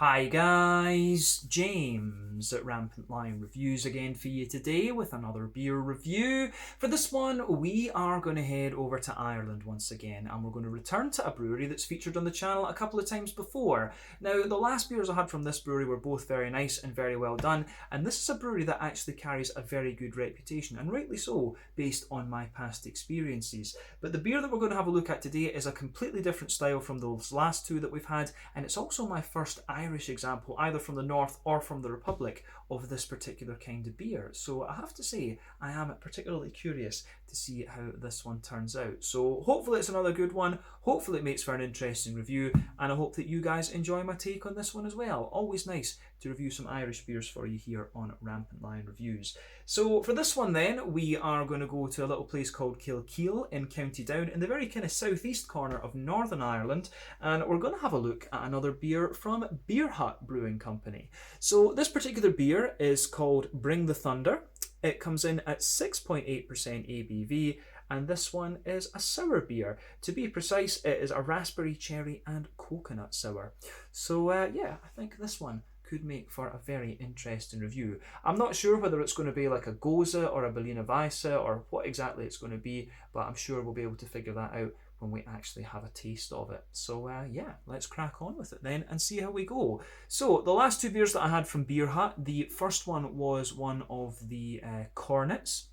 Hi guys, James at Rampant Lion Reviews again for you today with another beer review. For this one, we are going to head over to Ireland once again, and we're going to return to a brewery that's featured on the channel a couple of times before. Now, the last beers I had from this brewery were both very nice and very well done, and this is a brewery that actually carries a very good reputation, and rightly so, based on my past experiences. But the beer that we're going to have a look at today is a completely different style from those last two that we've had, and it's also my first Irish example, either from the North or from the Republic, of this particular kind of beer. So I have to say, I am particularly curious to see how this one turns out. So hopefully it's another good one, hopefully it makes for an interesting review, and I hope that you guys enjoy my take on this one as well. Always nice to review some Irish beers for you here on Rampant Lion Reviews. So for this one then, we are going to go to a little place called Kilkeel in County Down, in the very kind of southeast corner of Northern Ireland, and we're going to have a look at another beer from Beer Hut Brewing Company. So this particular beer is called Bring the Thunder. It comes in at 6.8% ABV, and this one is a sour beer. To be precise, it is a raspberry, cherry and coconut sour. So yeah, I think this one could make for a very interesting review. I'm not sure whether it's going to be like a Goza or a Berliner Weisse or what exactly it's going to be, but I'm sure we'll be able to figure that out when we actually have a taste of it. So yeah, let's crack on with it then and see how we go. So the last two beers that I had from Beer Hut, the first one was one of the Cornets,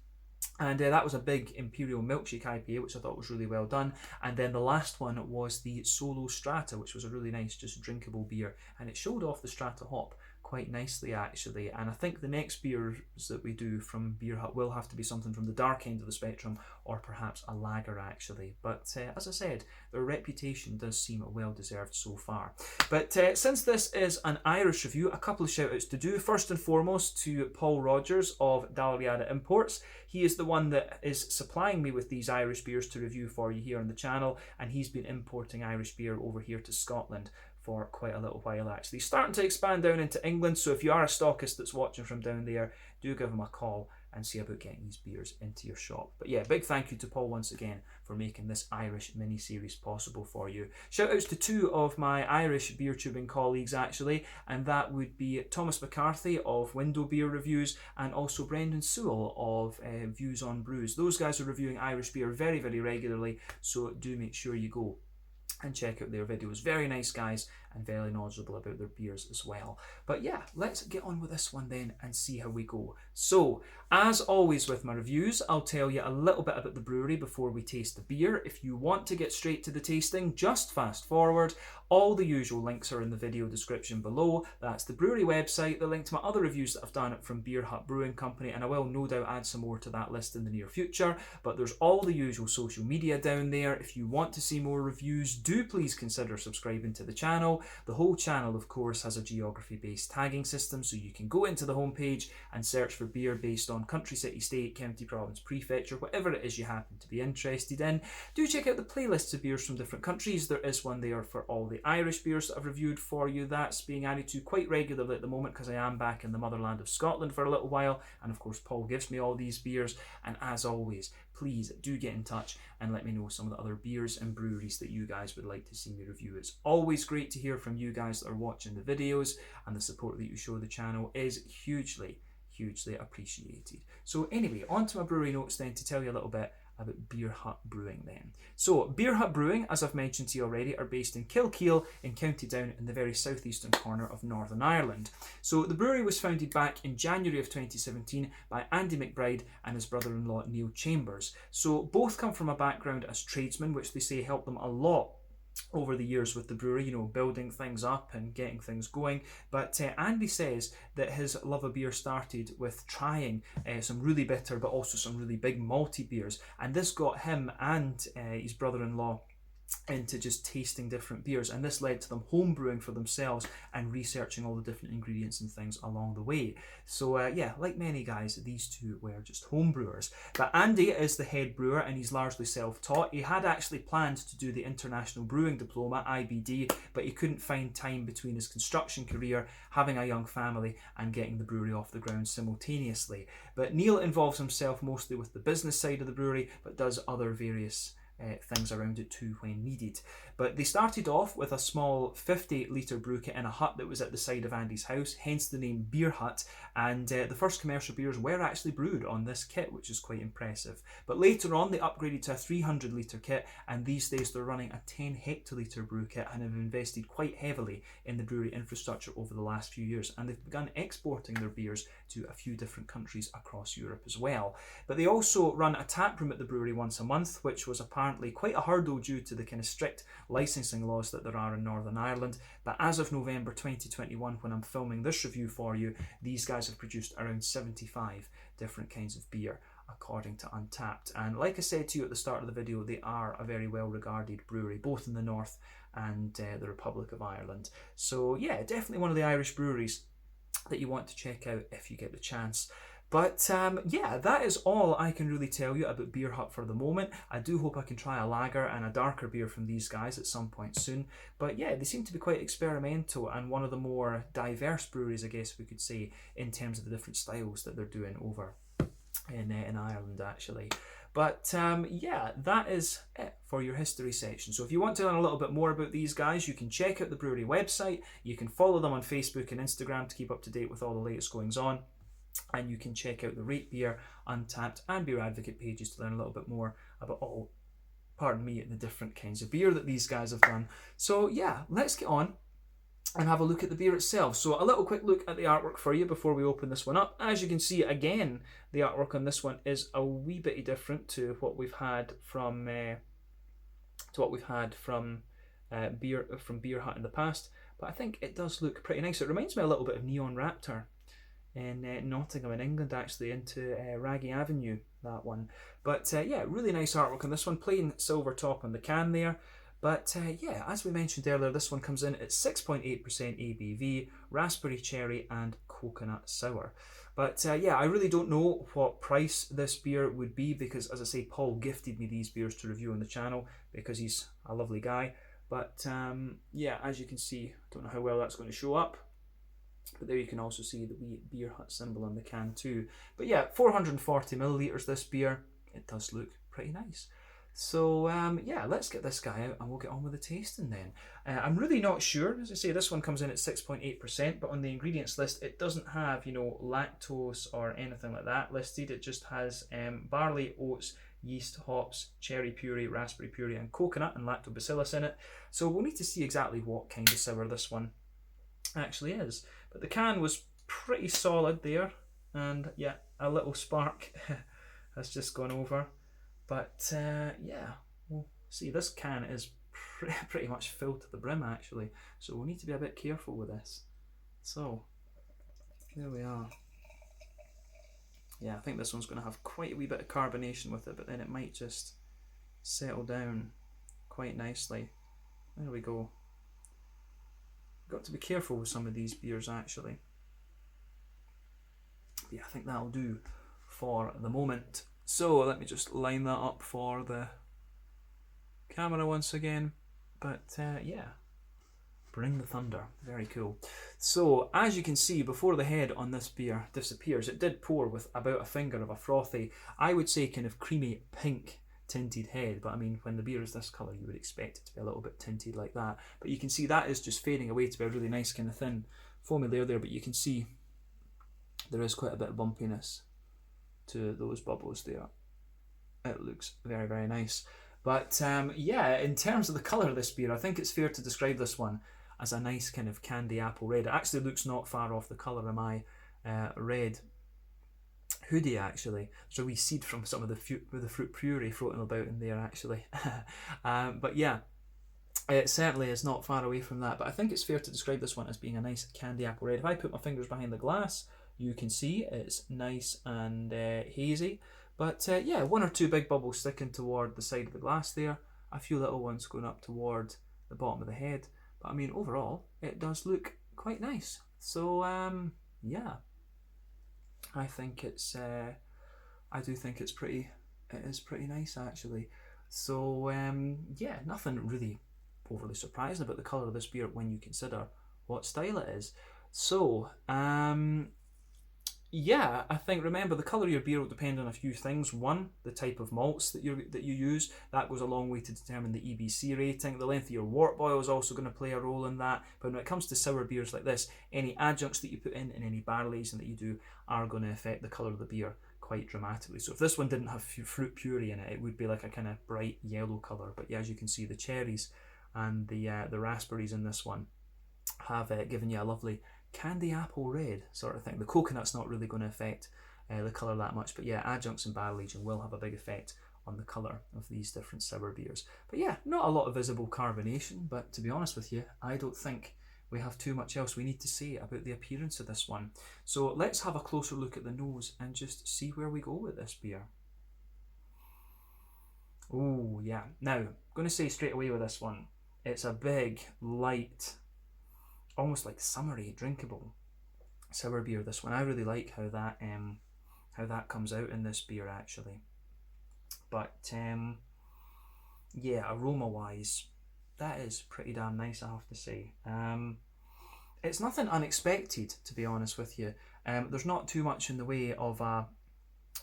and that was a big Imperial Milkshake IPA, which I thought was really well done. And then the last one was the Solo Strata, which was a really nice, just drinkable beer. And it showed off the Strata hop quite nicely, actually. And I think the next beers that we do from Beer Hut will have to be something from the dark end of the spectrum, or perhaps a lager, actually. But as I said, their reputation does seem well deserved so far. But since this is an Irish review, a couple of shout outs to do. First and foremost to Paul Rogers of Dalriada Imports. He is the one that is supplying me with these Irish beers to review for you here on the channel, and he's been importing Irish beer over here to Scotland for quite a little while, actually. He's starting to expand down into England, so if you are a stockist that's watching from down there, do give him a call and see about getting these beers into your shop. But yeah, big thank you to Paul once again for making this Irish mini-series possible for you. Shout outs to two of my Irish beer tubing colleagues, actually, and that would be Thomas McCarthy of Window Beer Reviews and also Brendan Sewell of Views on Brews. Those guys are reviewing Irish beer very, very regularly, so do make sure you go and check out their videos. Very nice guys and very knowledgeable about their beers as well. But yeah, let's get on with this one then and see how we go. So, as always with my reviews, I'll tell you a little bit about the brewery before we taste the beer. If you want to get straight to the tasting, just fast forward. All the usual links are in the video description below. That's the brewery website, the link to my other reviews that I've done from Beer Hut Brewing Company, and I will no doubt add some more to that list in the near future. But there's all the usual social media down there. If you want to see more reviews, do please consider subscribing to the channel. The whole channel, of course, has a geography-based tagging system, so you can go into the homepage and search for beer based on country, city, state, county, province, prefecture, whatever it is you happen to be interested in. Do check out the playlists of beers from different countries. There is one there for all the Irish beers that I've reviewed for you. That's being added to quite regularly at the moment because I am back in the motherland of Scotland for a little while, and of course Paul gives me all these beers. And as always, please do get in touch and let me know some of the other beers and breweries that you guys would like to see me review. It's always great to hear from you guys that are watching the videos, and the support that you show the channel is hugely appreciated. So anyway, on to my brewery notes then to tell you a little bit about Beer Hut Brewing then. So Beer Hut Brewing, as I've mentioned to you already, are based in Kilkeel in County Down in the very southeastern corner of Northern Ireland. So the brewery was founded back in January of 2017 by Andy McBride and his brother-in-law Neil Chambers. So both come from a background as tradesmen, which they say helped them a lot over the years with the brewery, you know, building things up and getting things going. But Andy says that his love of beer started with trying some really bitter but also some really big malty beers, and this got him and his brother-in-law into just tasting different beers, and this led to them home brewing for themselves and researching all the different ingredients and things along the way. So yeah, like many guys, these two were just home brewers. But Andy is the head brewer and he's largely self-taught. He had actually planned to do the International Brewing Diploma, IBD, but he couldn't find time between his construction career, having a young family and getting the brewery off the ground simultaneously. But Neil involves himself mostly with the business side of the brewery, but does other various things around it too when needed. But they started off with a small 50-litre brew kit in a hut that was at the side of Andy's house, hence the name Beer Hut, and the first commercial beers were actually brewed on this kit, which is quite impressive. But later on they upgraded to a 300-litre kit, and these days they're running a 10 hectolitre brew kit and have invested quite heavily in the brewery infrastructure over the last few years, and they've begun exporting their beers to a few different countries across Europe as well. But they also run a tap room at the brewery once a month, which was apparently quite a hurdle due to the kind of strict licensing laws that there are in Northern Ireland. But as of November 2021, when I'm filming this review for you, these guys have produced around 75 different kinds of beer, according to Untappd. And like I said to you at the start of the video, they are a very well regarded brewery, both in the north and the Republic of Ireland. So yeah, definitely one of the Irish breweries that you want to check out if you get the chance. But yeah, that is all I can really tell you about Beer Hut for the moment. I do hope I can try a lager and a darker beer from these guys at some point soon. But yeah, they seem to be quite experimental and one of the more diverse breweries, I guess we could say, in terms of the different styles that they're doing over in Ireland actually. But yeah, that is it for your history section. So if you want to learn a little bit more about these guys, you can check out the brewery website. You can follow them on Facebook and Instagram to keep up to date with all the latest goings on. And you can check out the Rate Beer, Untappd and Beer Advocate pages to learn a little bit more about all, pardon me, the different kinds of beer that these guys have done. So yeah, let's get on and have a look at the beer itself. So a little quick look at the artwork for you before we open this one up. As you can see, again, the artwork on this one is a wee bit different to what we've had from Beer Hut in the past. But I think it does look pretty nice. It reminds me a little bit of Neon Raptor in Nottingham in England, actually, into Raggy Avenue, that one. But yeah, really nice artwork on this one, plain silver top on the can there. But yeah, as we mentioned earlier, this one comes in at 6.8% ABV, raspberry cherry and coconut sour. But yeah, I really don't know what price this beer would be because, as I say, Paul gifted me these beers to review on the channel because he's a lovely guy. But yeah, as you can see, I don't know how well that's going to show up. But there you can also see the wee Beer Hut symbol on the can too. But yeah, 440 millilitres this beer. It does look pretty nice. So yeah, let's get this guy out and we'll get on with the tasting then. I'm really not sure. As I say, this one comes in at 6.8%, but on the ingredients list, it doesn't have, you know, lactose or anything like that listed. It just has barley, oats, yeast, hops, cherry puree, raspberry puree and coconut and lactobacillus in it. So we'll need to see exactly what kind of sour this one actually is. But the can was pretty solid there, and yeah, a little spark has just gone over. But yeah, we'll see. This can is pretty much filled to the brim actually, so we'll need to be a bit careful with this. So there we are. Yeah, I think this one's going to have quite a wee bit of carbonation with it, but then it might just settle down quite nicely. There we go. Got to be careful with some of these beers actually. But yeah, I think that'll do for the moment. So let me just line that up for the camera once again. But yeah, bring the thunder. Very cool. So as you can see, before the head on this beer disappears, it did pour with about a finger of a frothy, I would say kind of creamy pink tinted head. But I mean, when the beer is this colour, you would expect it to be a little bit tinted like that. But you can see that is just fading away to be a really nice kind of thin foamy layer there. But you can see there is quite a bit of bumpiness to those bubbles there. It looks very, very nice. But yeah, in terms of the colour of this beer, I think it's fair to describe this one as a nice kind of candy apple red. It actually looks not far off the colour of my red hoodie actually. There's a wee seed from some of the fruit puree floating about in there actually. But yeah, it certainly is not far away from that. But I think it's fair to describe this one as being a nice candy apple red. If I put my fingers behind the glass, you can see it's nice and hazy. But yeah, one or two big bubbles sticking toward the side of the glass there. A few little ones going up toward the bottom of the head. But I mean, overall, it does look quite nice. So yeah, I think it's, I do think it is pretty nice actually. So yeah, nothing really overly surprising about the colour of this beer when you consider what style it is. So Yeah, I think, remember, the colour of your beer will depend on a few things. One, the type of malts that you use. That goes a long way to determine the EBC rating. The length of your wort boil is also going to play a role in that. But when it comes to sour beers like this, any adjuncts that you put in and any barrel aging that you do are going to affect the colour of the beer quite dramatically. So if this one didn't have fruit puree in it, it would be like a kind of bright yellow colour. But yeah, as you can see, the cherries and the raspberries in this one have given you a lovely candy apple red sort of thing. The coconut's not really going to affect the colour that much, but yeah, adjuncts and barrel aging will have a big effect on the colour of these different sour beers. But yeah, not a lot of visible carbonation, but to be honest with you, I don't think we have too much else we need to say about the appearance of this one. So let's have a closer look at the nose and just see where we go with this beer. Oh yeah, now I'm going to say straight away with this one, it's a big, light, almost like summery, drinkable sour beer. This one, I really like how that comes out in this beer actually. But yeah, aroma wise, that is pretty damn nice, I have to say. It's nothing unexpected, to be honest with you. There's not too much in the way of a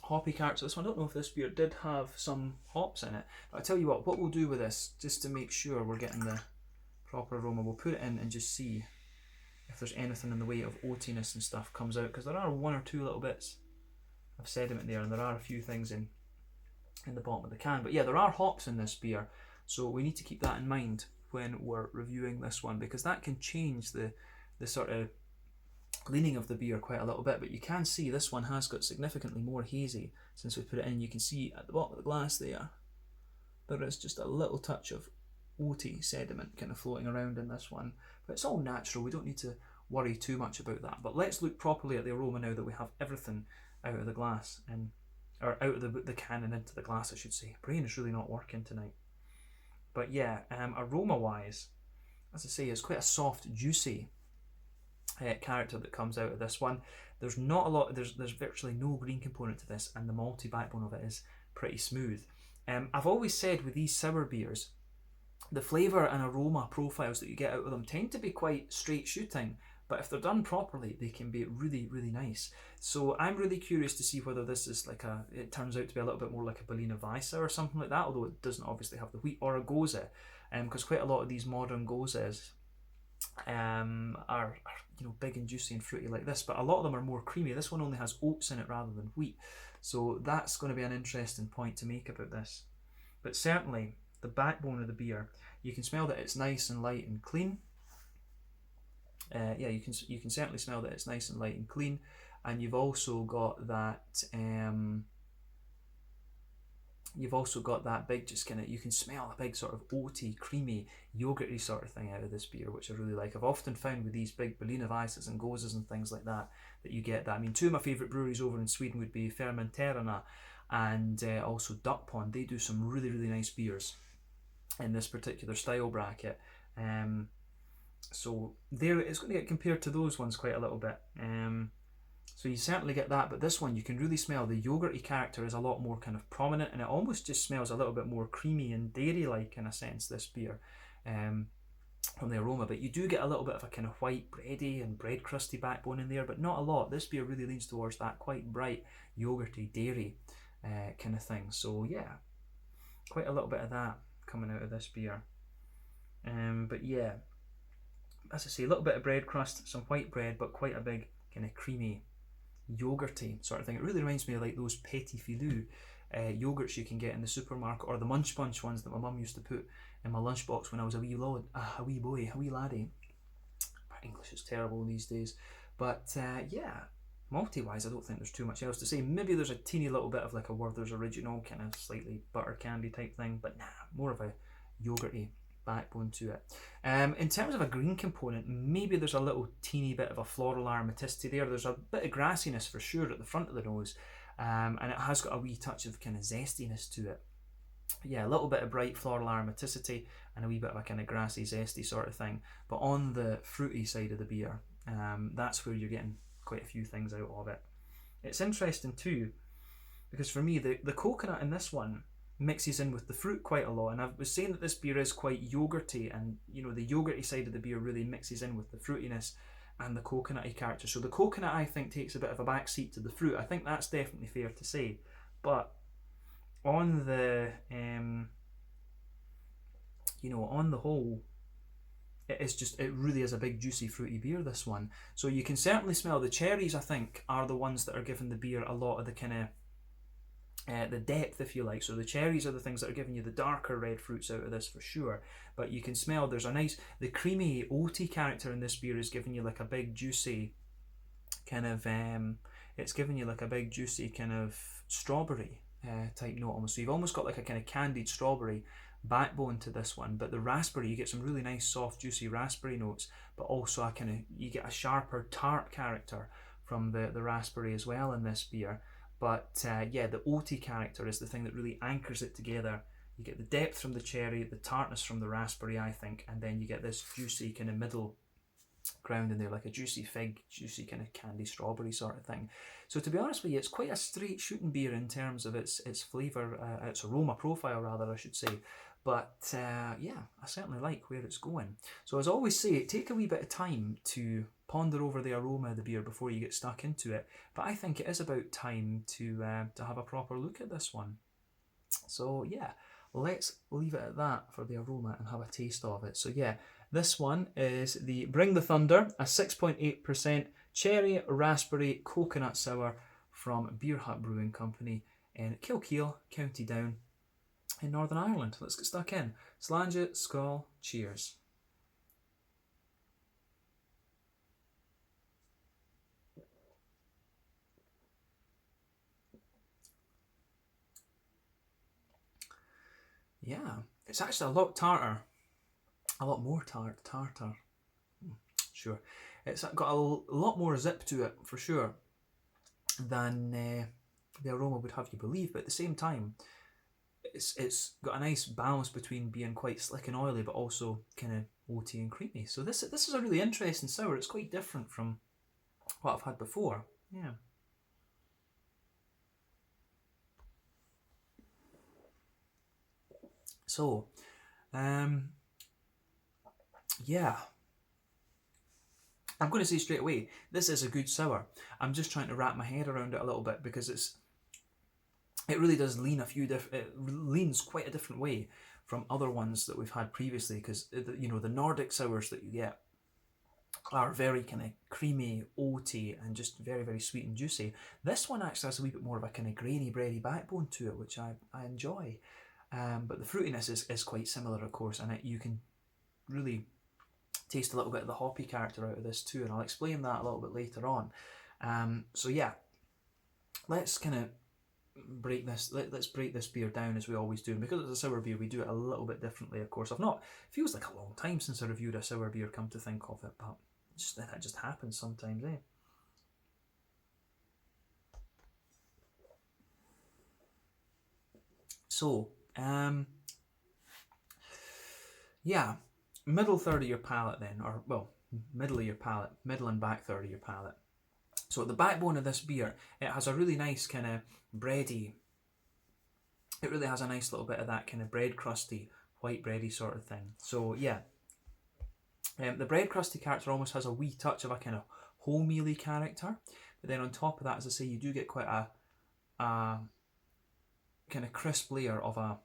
hoppy character. This one, I don't know if this beer did have some hops in it, but I tell you what we'll do with this, just to make sure we're getting the proper aroma, we'll put it in and just see if there's anything in the way of oatiness and stuff comes out, because there are one or two little bits of sediment there, and there are a few things in the bottom of the can. But yeah, there are hops in this beer, so we need to keep that in mind when we're reviewing this one, because that can change the sort of leaning of the beer quite a little bit. But you can see this one has got significantly more hazy since we put it in. You can see at the bottom of the glass there is just a little touch of oaty sediment kind of floating around in this one, but it's all natural, we don't need to worry too much about that. But let's look properly at the aroma now that we have everything out of the glass, or out of the can and into the glass, I should say. Brain is really not working tonight. But yeah, aroma wise, as I say, it's quite a soft, juicy character that comes out of this one. There's not a lot, there's virtually no green component to this, and the malty backbone of it is pretty smooth. I've always said with these sour beers, the flavour and aroma profiles that you get out of them tend to be quite straight shooting, but if they're done properly, they can be really, really nice. So I'm really curious to see whether this is like it turns out to be a little bit more like a Berliner Weisse or something like that, although it doesn't obviously have the wheat, or a Gose, because quite a lot of these modern Goses are big and juicy and fruity like this, but a lot of them are more creamy. This one only has oats in it rather than wheat, so that's going to be an interesting point to make about this. But certainly the backbone of the beer, you can smell that it's nice and light and clean. Yeah, you can certainly smell that it's nice and light and clean, and you've also got that big, just kind of, you can smell a big sort of oaty, creamy, yogurty sort of thing out of this beer, which I really like. I've often found with these big Berliner Weisses and Goses and things like that you get that. I mean, two of my favourite breweries over in Sweden would be Fermenterarna and also Duck Pond. They do some really, really nice beers in this particular style bracket. So there, it's going to get compared to those ones quite a little bit. So you certainly get that, but this one you can really smell the yogurty character is a lot more kind of prominent, and it almost just smells a little bit more creamy and dairy-like in a sense, this beer, from the aroma. But you do get a little bit of a kind of white bready and bread crusty backbone in there, but not a lot. This beer really leans towards that quite bright yogurty dairy kind of thing. So yeah, quite a little bit of that coming out of this beer. But yeah, as I say, a little bit of bread crust, some white bread, but quite a big kind of creamy yogurty sort of thing. It really reminds me of like those petit filou yogurts you can get in the supermarket, or the Munch Bunch ones that my mum used to put in my lunchbox when I was a wee laddie. My English is terrible these days. But yeah, malty wise, I don't think there's too much else to say. Maybe there's a teeny little bit of like a Werther's Original kind of slightly butter candy type thing, but nah, more of a yogurty backbone to it. In terms of a green component, maybe there's a little teeny bit of a floral aromaticity there. There's a bit of grassiness for sure at the front of the nose, and it has got a wee touch of kind of zestiness to it. Yeah, a little bit of bright floral aromaticity and a wee bit of a kind of grassy, zesty sort of thing. But on the fruity side of the beer, that's where you're getting quite a few things out of it. It's interesting too, because for me, the coconut in this one mixes in with the fruit quite a lot, and I was saying that this beer is quite yogurty, and the yogurty side of the beer really mixes in with the fruitiness and the coconutty character. So the coconut, I think, takes a bit of a backseat to the fruit. I think that's definitely fair to say. But on the on the whole, it really is a big juicy fruity beer, this one. So you can certainly smell the cherries. I think are the ones that are giving the beer a lot of the kind of the depth, if you like. So the cherries are the things that are giving you the darker red fruits out of this for sure. But you can smell there's a nice, the creamy oaty character in this beer is giving you like a big juicy kind of it's giving you like a big juicy kind of strawberry type note almost. So you've almost got like a kind of candied strawberry backbone to this one, but the raspberry, you get some really nice soft juicy raspberry notes, but also a kind of, you get a sharper tart character from the raspberry as well in this beer. But yeah, the oaty character is the thing that really anchors it together. You get the depth from the cherry, the tartness from the raspberry, I think, and then you get this juicy kind of middle ground in there, like a juicy fig, juicy kind of candy strawberry sort of thing. So to be honest with you, it's quite a straight shooting beer in terms of its flavour, its aroma profile rather, I should say. But yeah, I certainly like where it's going. So as I always say, take a wee bit of time to ponder over the aroma of the beer before you get stuck into it. But I think it is about time to have a proper look at this one. So yeah, let's leave it at that for the aroma and have a taste of it. So yeah, this one is the Bring the Thunder, a 6.8% cherry raspberry coconut sour from Beer Hut Brewing Company in Kilkeel, County Down in Northern Ireland. Let's get stuck in. Sláinte, skål, cheers. Yeah, it's actually a lot tartar. A lot more tartar. Sure. It's got a lot more zip to it, for sure, than the aroma would have you believe. But at the same time, it's got a nice balance between being quite slick and oily, but also kind of oaty and creamy. So this is a really interesting sour. It's quite different from what I've had before. Yeah. So, yeah. I'm going to say straight away, this is a good sour. I'm just trying to wrap my head around it a little bit because it really does lean it leans quite a different way from other ones that we've had previously, because the Nordic sours that you get are very kind of creamy, oaty, and just very, very sweet and juicy. This one actually has a wee bit more of a kind of grainy, bready backbone to it, which I enjoy. But the fruitiness is quite similar, of course, and you can really taste a little bit of the hoppy character out of this too, and I'll explain that a little bit later on. So yeah, let's kind of break this beer down as we always do, and because it's a sour beer we do it a little bit differently, of course. It feels like a long time since I reviewed a sour beer, come to think of it, but that just happens sometimes, eh? So yeah, middle third of your palate then, or well, middle of your palate, middle and back third of your palate. So at the backbone of this beer, it has a really nice kind of bready, it really has a nice little bit of that kind of bread crusty, white bready sort of thing. So yeah, the bread crusty character almost has a wee touch of a kind of wholemealy character, but then on top of that, as I say, you do get quite a kind of crisp layer of a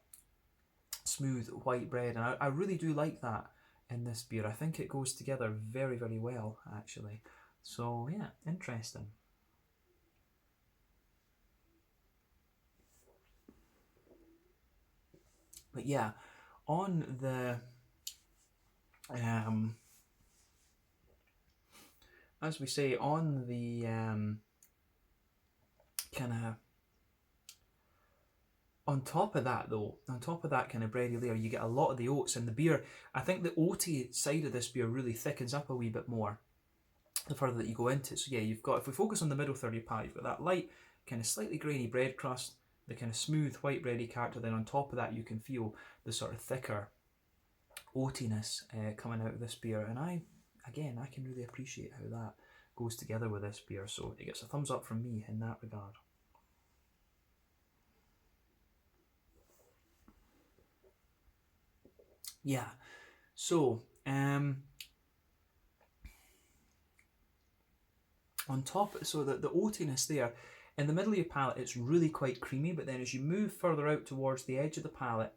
smooth white bread, and I really do like that in this beer. I think it goes together very, very well, actually. So yeah, interesting. But yeah, on the as we say, on the kind of on top of that though, on top of that kind of bready layer, you get a lot of the oats in the beer. I think the oaty side of this beer really thickens up a wee bit more the further that you go into it. So yeah, you've got, if we focus on the middle third of your palate, you've got that light, kind of slightly grainy bread crust, the kind of smooth white bready character. Then on top of that, you can feel the sort of thicker oatiness coming out of this beer. And I can really appreciate how that goes together with this beer. So it gets a thumbs up from me in that regard. Yeah, so On top, so that the oatiness there, in the middle of your palate, it's really quite creamy, but then as you move further out towards the edge of the palate,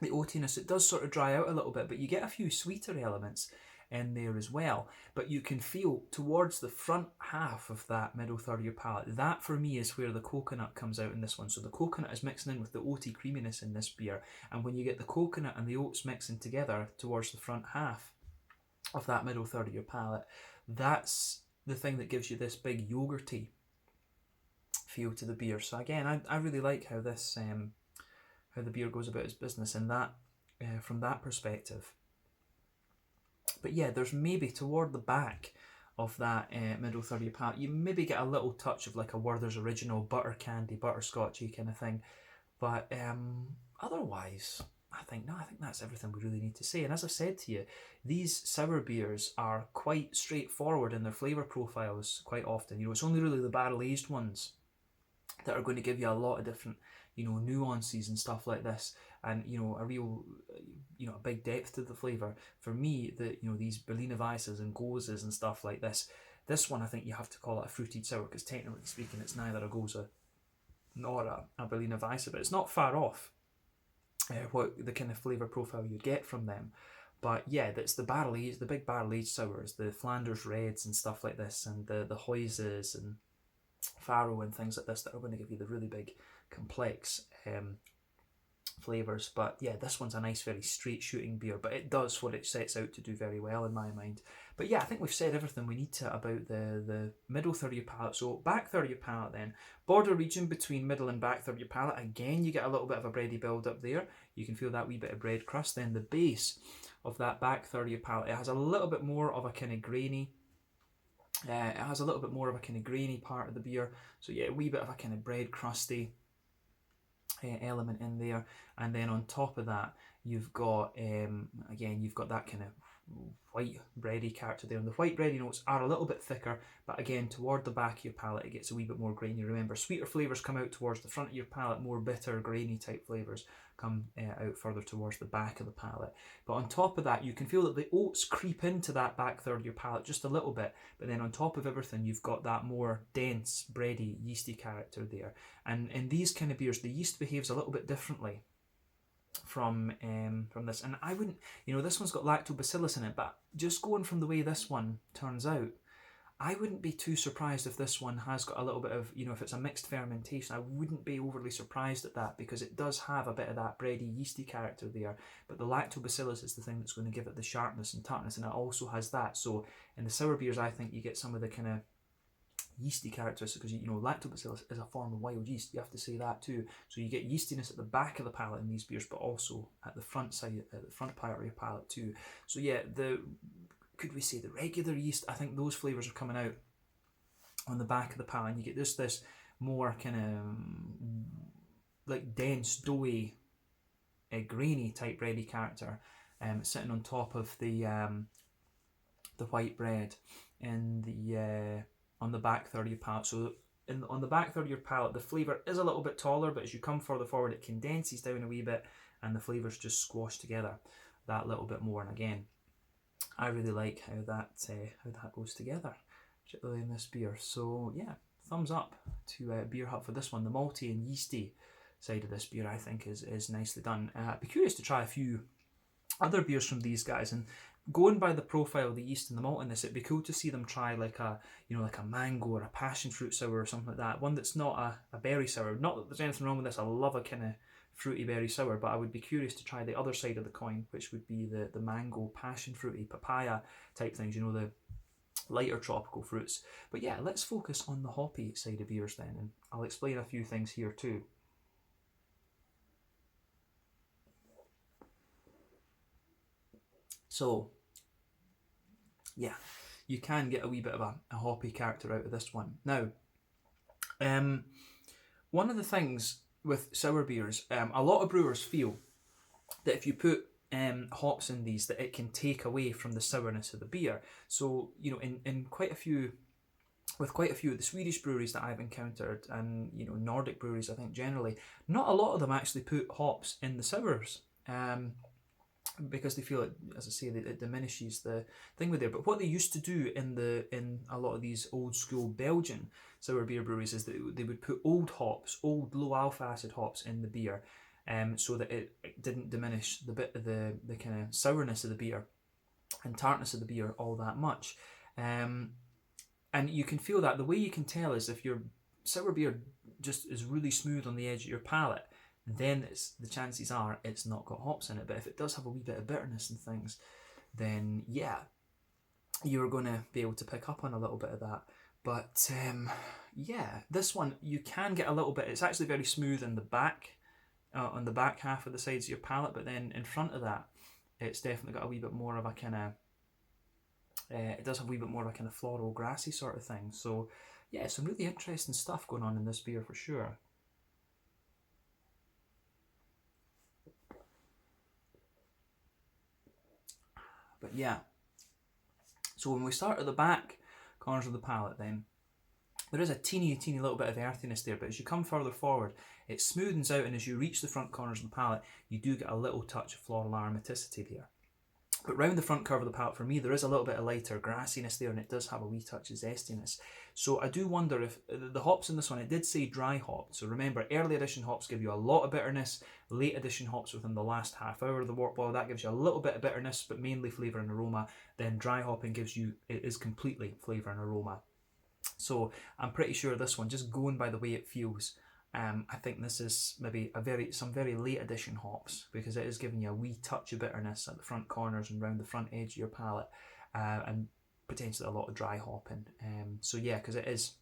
the oatiness, it does sort of dry out a little bit, but you get a few sweeter elements in there as well. But you can feel towards the front half of that middle third of your palate, that for me is where the coconut comes out in this one. So the coconut is mixing in with the oaty creaminess in this beer, and when you get the coconut and the oats mixing together towards the front half of that middle third of your palate, that's the thing that gives you this big yogurty feel to the beer. So again, I really like how this how the beer goes about its business in that from that perspective. But yeah, there's maybe toward the back of that middle third of your palate, you maybe get a little touch of like a Werther's Original butter candy, butterscotchy kind of thing. But otherwise, I think that's everything we really need to say. And as I said to you, these sour beers are quite straightforward in their flavour profiles quite often. It's only really the barrel aged ones that are going to give you a lot of different, nuances and stuff like this, and a real, a big depth to the flavour. For me, these Berliner Weisses and Goses and stuff like this. This one, I think you have to call it a fruited sour, because technically speaking, it's neither a Gose nor a Berliner Weisse, but it's not far off what the kind of flavour profile you'd get from them. But yeah, that's the barrel aged, the big barrel aged sours, the Flanders Reds and stuff like this, and the Heuses and Faro and things like this that are going to give you the really big complex flavours. But yeah, this one's a nice, very straight shooting beer, but it does what it sets out to do very well in my mind. But yeah, I think we've said everything we need to about the middle third of your palate. So back third of your palate then, border region between middle and back third of your palate, again you get a little bit of a bready build up there. You can feel that wee bit of bread crust. Then the base of that back third of your palate, it has a little bit more of a kind of grainy it has a little bit more of a kind of grainy part of the beer, so yeah, a wee bit of a kind of bread crusty element in there. And then on top of that, you've got again, you've got that kind of white bready character there, and the white bready notes are a little bit thicker, but again, toward the back of your palate, it gets a wee bit more grainy. Remember, sweeter flavours come out towards the front of your palate, more bitter, grainy type flavours come out further towards the back of the palate. But on top of that, you can feel that the oats creep into that back third of your palate just a little bit, but then on top of everything, you've got that more dense, bready, yeasty character there. And in these kind of beers, the yeast behaves a little bit differently from this, and I wouldn't, this one's got lactobacillus in it, but just going from the way this one turns out, I wouldn't be too surprised if this one has got a little bit of, if it's a mixed fermentation, I wouldn't be overly surprised at that, because it does have a bit of that bready, yeasty character there, but the lactobacillus is the thing that's going to give it the sharpness and tartness, and it also has that. So in the sour beers, I think you get some of the kind of yeasty characteristics, because lactobacillus is a form of wild yeast, you have to say that too. So you get yeastiness at the back of the palate in these beers, but also at the front side, at the front part of your palate too. So yeah, could we say the regular yeast, I think those flavours are coming out on the back of the palate, and you get this more kind of like dense, doughy, grainy type bready character sitting on top of the white bread and on the back third of your palate. So on the back third of your palate, the flavour is a little bit taller, but as you come further forward, it condenses down a wee bit, and the flavours just squash together that little bit more. And again, I really like how that goes together, particularly in this beer. So yeah, thumbs up to Beer Hut for this one. The malty and yeasty side of this beer, I think, is nicely done. I'd be curious to try a few other beers from these guys, and going by the profile of the yeast and the malt in this, it'd be cool to see them try like a mango or a passion fruit sour or something like that. One that's not a berry sour. Not that there's anything wrong with this. I love a kind of fruity berry sour, but I would be curious to try the other side of the coin, which would be the mango, passion fruity, papaya type things, the lighter tropical fruits. But yeah, let's focus on the hoppy side of beers then, and I'll explain a few things here too. So yeah, you can get a wee bit of a hoppy character out of this one. Now, one of the things with sour beers, a lot of brewers feel that if you put hops in these, that it can take away from the sourness of the beer. So in quite a few of the Swedish breweries that I've encountered, and Nordic breweries, I think generally, not a lot of them actually put hops in the sours. because they feel it, as I say, it diminishes the thing with there. But what they used to do in a lot of these old school Belgian sour beer breweries is that they would put old low alpha acid hops in the beer, so that it didn't diminish the bit of the kind of sourness of the beer and tartness of the beer all that much. And you can feel that. The way you can tell is if your sour beer just is really smooth on the edge of your palate, then the chances are it's not got hops in it. But if it does have a wee bit of bitterness and things, then yeah, you're going to be able to pick up on a little bit of that. But yeah, this one you can get a little bit. It's actually very smooth in the back, on the back half of the sides of your palate. But then in front of that, it's definitely got a wee bit more of a kind of. It does have a wee bit more of a kind of floral, grassy sort of thing. So yeah, some really interesting stuff going on in this beer for sure. But yeah, so when we start at the back corners of the palate, then there is a teeny little bit of earthiness there, but as you come further forward, it smoothens out, and as you reach the front corners of the palate, you do get a little touch of floral aromaticity there. But round the front curve of the palate, for me, there is a little bit of lighter grassiness there, and it does have a wee touch of zestiness. So I do wonder if the hops in this one, it did say dry hop. So remember, early edition hops give you a lot of bitterness. Late edition hops within the last half hour of the wort boil, that gives you a little bit of bitterness, but mainly flavour and aroma. Then dry hopping it is completely flavour and aroma. So I'm pretty sure this one, just going by the way it feels, I think this is maybe some very late edition hops, because it is giving you a wee touch of bitterness at the front corners and round the front edge of your palate, and potentially a lot of dry hopping. So yeah, because it is,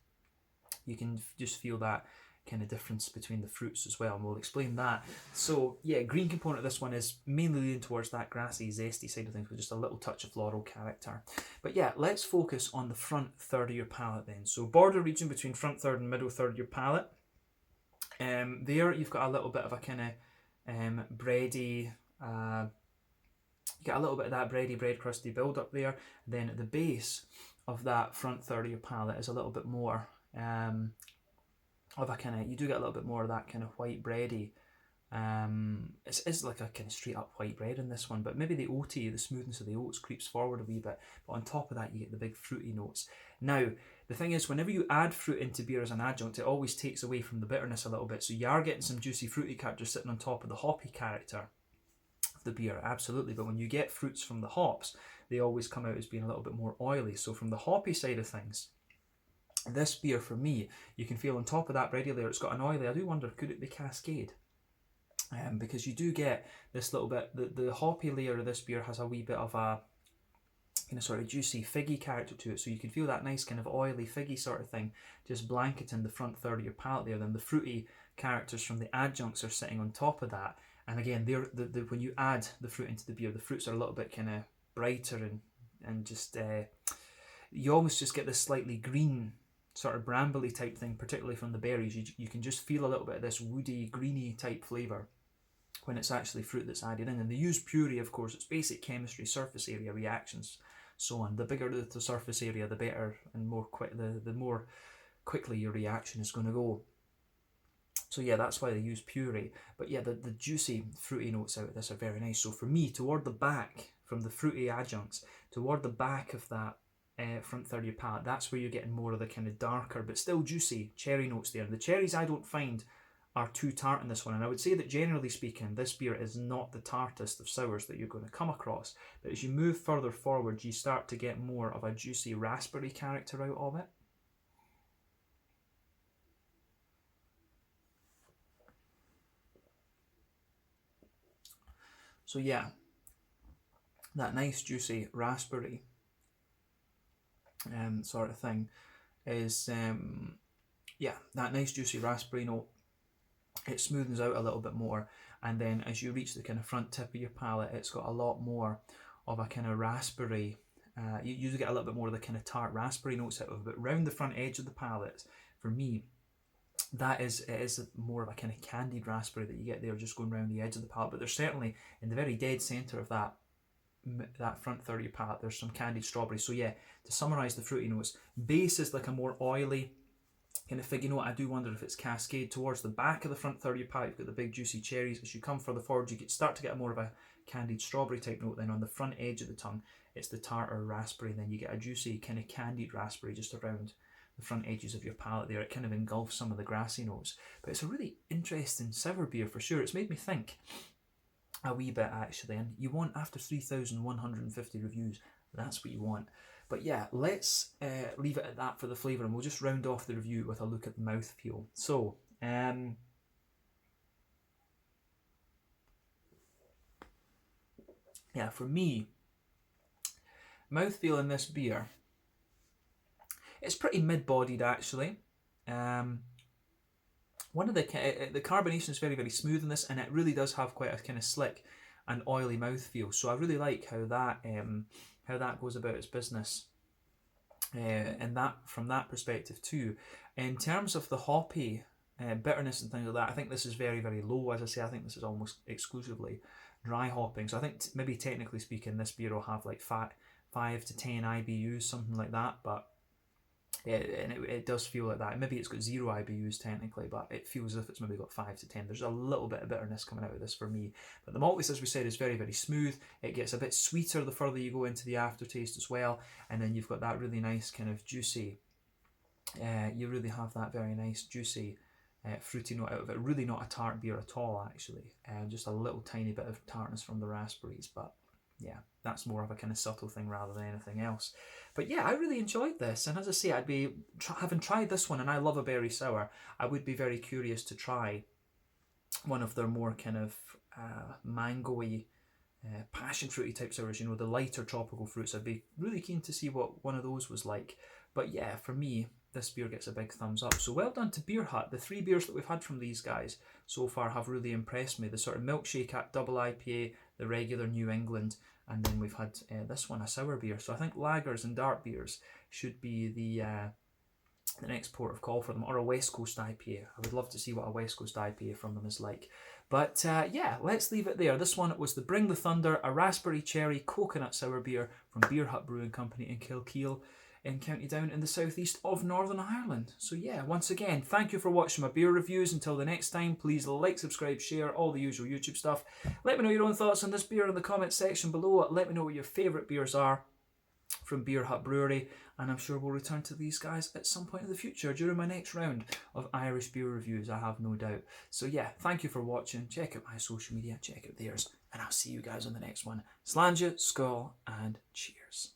you can just feel that kind of difference between the fruits as well, and we'll explain that. So yeah, green component of this one is mainly leaning towards that grassy, zesty side of things with just a little touch of floral character. But yeah, let's focus on the front third of your palate then. So border region between front third and middle third of your palate. There you've got a little bit of a kind of bready, you get a little bit of that bread crusty build up there. Then at the base of that front third of your palate is a little bit more of a kind of, you do get a little bit more of that kind of white bready. It's like a kind of straight up white bread in this one, but maybe the smoothness of the oats creeps forward a wee bit. But on top of that, you get the big fruity notes. Now, the thing is, whenever you add fruit into beer as an adjunct, it always takes away from the bitterness a little bit. So you are getting some juicy fruity character sitting on top of the hoppy character of the beer, absolutely. But when you get fruits from the hops, they always come out as being a little bit more oily. So from the hoppy side of things, this beer for me, you can feel on top of that bready layer, it's got an oily. I do wonder, could it be Cascade? Because you do get this little bit, the hoppy layer of this beer has a wee bit of a kind of sort of juicy figgy character to it, so you can feel that nice kind of oily figgy sort of thing just blanketing the front third of your palate there. Then the fruity characters from the adjuncts are sitting on top of that, and again, when you add the fruit into the beer, the fruits are a little bit kind of brighter and just you almost just get this slightly green sort of brambly type thing, particularly from the berries. You can just feel a little bit of this woody, greeny type flavour when it's actually fruit that's added in. And they use puree, of course. It's basic chemistry, surface area reactions, so on. The bigger the surface area, the better, and the more quickly your reaction is going to go. So yeah, that's why they use puree. But yeah, the juicy fruity notes out of this are very nice. So for me, toward the back, from the fruity adjuncts, toward the back of that front third of your palate, that's where you're getting more of the kind of darker but still juicy cherry notes there. The cherries I don't find are too tart in this one, and I would say that generally speaking, this beer is not the tartest of sours that you're going to come across. But as you move further forward, you start to get more of a juicy raspberry character out of it. So yeah, that nice juicy raspberry sort of thing is that nice juicy raspberry note. It smoothens out a little bit more, and then as you reach the kind of front tip of your palate, it's got a lot more of a kind of raspberry. You get a little bit more of the kind of tart raspberry notes out of it. But round the front edge of the palate, for me, it is more of a kind of candied raspberry that you get there, just going round the edge of the palate. But there's certainly in the very dead centre of that front third of your palate, there's some candied strawberry. So yeah, to summarise the fruity notes, base is like a more oily kind of figgy note. I do wonder if it's Cascade. Towards the back of the front third of your palate, you've got the big juicy cherries. As you come further forward, you start to get more of a candied strawberry type note. Then on the front edge of the tongue, it's the tartar raspberry, and then you get a juicy kind of candied raspberry just around the front edges of your palate there. It kind of engulfs some of the grassy notes. But it's a really interesting sour beer for sure. It's made me think a wee bit actually, and you want, after 3,150 reviews, that's what you want. But yeah, let's leave it at that for the flavour, and we'll just round off the review with a look at the mouthfeel. So, yeah, for me, mouthfeel in this beer, it's pretty mid-bodied actually. One of the carbonation is very, very smooth in this, and it really does have quite a kind of slick and oily mouthfeel. So I really like how that goes about its business, and that from that perspective too. In terms of the hoppy bitterness and things like that, I think this is very, very low. As I say, I think this is almost exclusively dry hopping. So I think maybe technically speaking, this beer will have like 5 to 10 IBUs, something like that. But and it does feel like that. Maybe it's got 0 IBUs technically, but it feels as if it's maybe got 5 to 10. There's a little bit of bitterness coming out of this for me. But the maltiness, as we said, is very, very smooth. It gets a bit sweeter the further you go into the aftertaste as well. And then you've got that really nice kind of juicy, you really have that very nice juicy fruity note out of it. Really not a tart beer at all actually. Just a little tiny bit of tartness from the raspberries, but yeah, that's more of a kind of subtle thing rather than anything else. But yeah, I really enjoyed this, and as I say, I'd be having tried this one, and I love a berry sour, I would be very curious to try one of their more kind of mango-y, passion fruity type sours, you know, the lighter tropical fruits. I'd be really keen to see what one of those was like. But yeah, for me, this beer gets a big thumbs up. So well done to Beer Hut. The 3 beers that we've had from these guys so far have really impressed me. The sort of milkshake double IPA, the regular New England, and then we've had this one, a sour beer. So I think lagers and dark beers should be the next port of call for them, or a West Coast IPA. I would love to see what a West Coast IPA from them is like. But yeah, let's leave it there. This one was the Bring the Thunder, a raspberry cherry coconut sour beer from Beer Hut Brewing Company in Kilkeel in County Down in the southeast of Northern Ireland. So yeah, once again, thank you for watching my beer reviews. Until the next time, please like, subscribe, share, all the usual YouTube stuff. Let me know your own thoughts on this beer in the comments section below. Let me know what your favourite beers are from Beer Hut Brewery, and I'm sure we'll return to these guys at some point in the future during my next round of Irish beer reviews, I have no doubt. So yeah, thank you for watching. Check out my social media, check out theirs, and I'll see you guys on the next one. Slàinte, skål, and cheers.